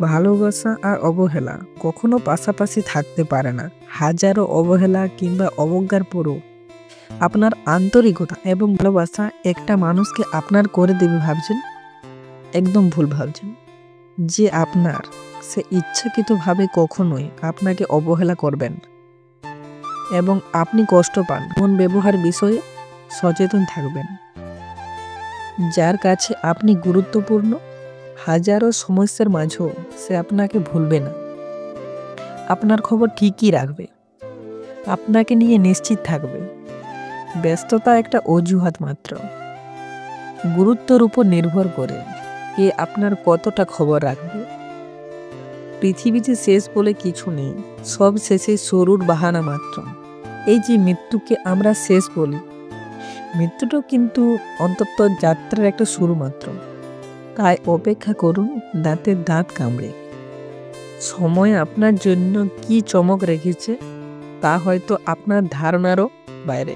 ভালোবাসা আর অবহেলা কখনো পাশাপাশি থাকতে পারে না। হাজারো অবহেলা কিংবা অবজ্ঞার পরও আপনার আন্তরিকতা এবং ভালোবাসা একটা মানুষকে আপনার করে দেবে ভাবছেন, একদম ভুল ভাবছেন। যে আপনার, সে ইচ্ছাকৃতভাবে কখনোই আপনাকে অবহেলা করবেন না। এবং আপনি কষ্ট পান মন ব্যবহার বিষয়ে সচেতন থাকবেন। যার কাছে আপনি গুরুত্বপূর্ণ, হাজারো সমস্যার মাঝেও সে আপনাকে ভুলবে না, আপনার খবর ঠিকই রাখবে, আপনাকে নিয়ে নিশ্চিত থাকবে। ব্যস্ততা একটা অজুহাত মাত্র। গুরুত্বের উপর নির্ভর করে কে আপনার কতটা খবর রাখবে। পৃথিবীতে শেষ বলে কিছু নেই, সব শেষে শুরুর বাহানা মাত্র। এই যে মৃত্যুকে আমরা শেষ বলি, মৃত্যুটাও কিন্তু অন্তত যাত্রার একটা শুরু মাত্র। তাই অপেক্ষা করুন দাঁতের দাঁত কামড়ে। সময় আপনার জন্য কি চমক রেখেছে তা হয়তো আপনার ধারণারও বাইরে।